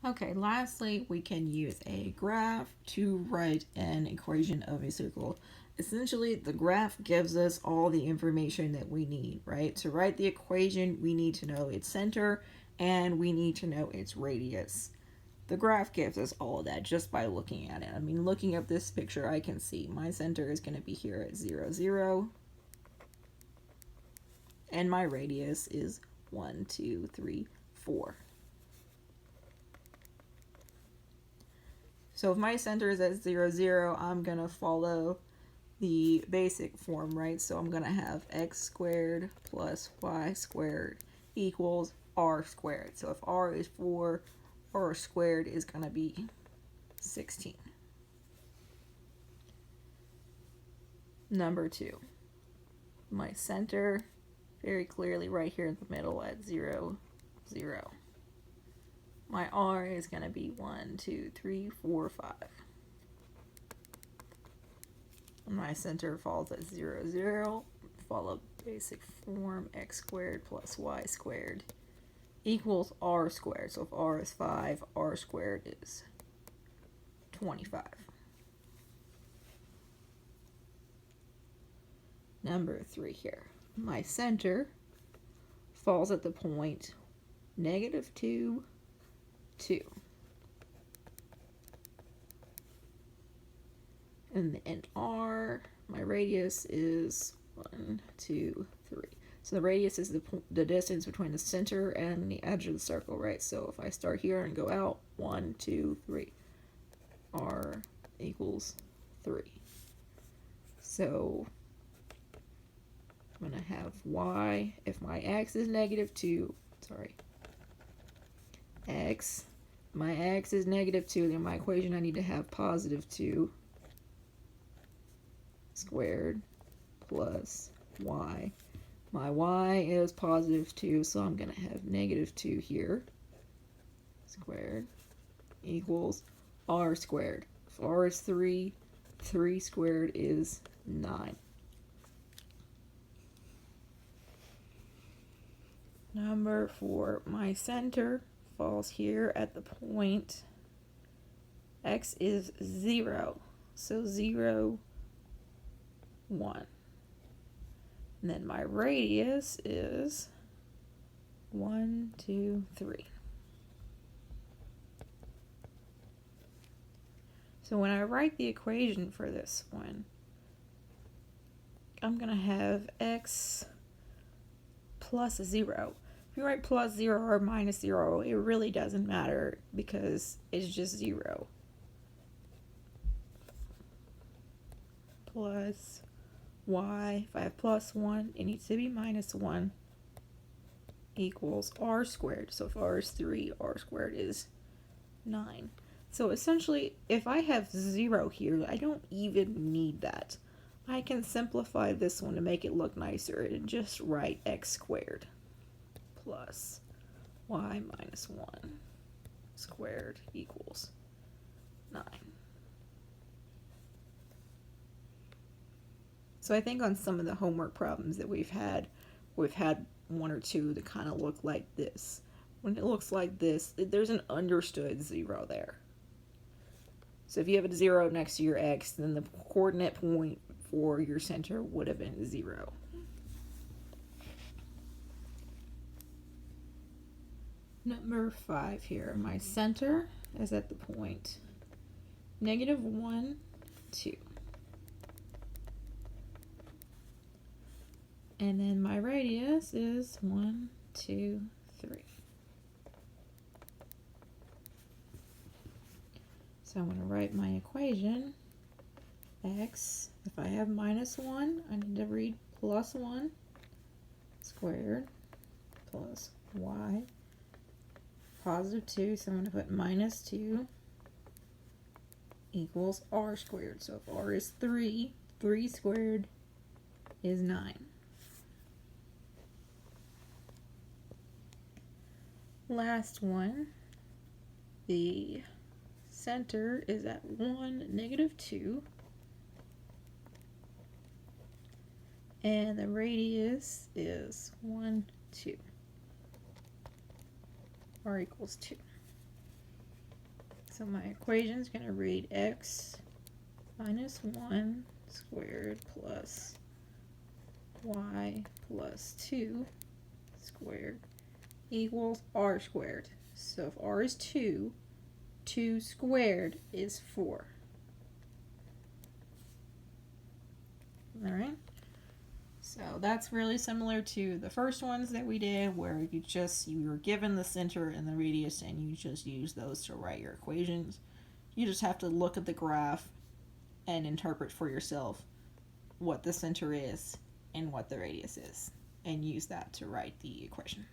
Okay, lastly, we can use a graph to write an equation of a circle. Essentially, the graph gives us all the information that we need, right? To write the equation, we need to know its center and we need to know its radius. The graph gives us all of that just by looking at it. I mean, looking at this picture, I can see my center is going to be here at 0, 0, and my radius is 1, 2, 3, 4. So if my center is at 0, 0, I'm going to follow the basic form, right? So I'm going to have x squared plus y squared equals r squared. So if r is 4, r squared is going to be 16. Number 2. My center, very clearly right here in the middle at 0, 0. My r is going to be 1, 2, 3, 4, 5. My center falls at 0, 0. Follow basic form, x squared plus y squared equals r squared. So if r is 5, r squared is 25. Number 3 here. My center falls at the point -2, 2. And r, my radius is 1, 2, 3. So the radius is the distance between the center and the edge of the circle, right? So if I start here and go out, 1, 2, 3, r equals 3. So I'm going to have y, if my x is -2, my x is -2, then my equation I need to have +2 squared plus y. My y is +2, so I'm going to have -2 here squared equals r squared. If r is 3, 3 squared is 9. Number 4, my center falls here at the point x is 0. So 0, 1. And then my radius is 1, 2, 3. So when I write the equation for this one, I'm going to have x plus 0. If you write plus 0 or minus 0, it really doesn't matter because it's just 0. Plus y, if I have plus 1, it needs to be minus 1, equals r squared. So if r is 3, r squared is 9. So essentially, if I have 0 here, I don't even need that. I can simplify this one to make it look nicer and just write x squared plus y minus 1 squared equals 9. So I think on some of the homework problems that we've had 1 or 2 that kind of look like this. When it looks like this, there's an understood 0 there. So if you have a 0 next to your x, then the coordinate point for your center would have been 0. Number 5 here. My center is at the point -1, 2. And then my radius is 1, 2, 3. So I'm going to write my equation. X, if I have -1, I need to read +1 squared plus y +2, so I'm going to put -2 equals r squared. So if r is 3, 3 squared is 9. Last one, the center is at 1, -2, and the radius is 1, 2. R equals 2. So my equation is going to read x minus 1 squared plus y plus 2 squared equals r squared. So if r is 2, 2 squared is 4. Alright? So that's really similar to the first ones that we did, where you were given the center and the radius and you just use those to write your equations. You just have to look at the graph and interpret for yourself what the center is and what the radius is, and use that to write the equation.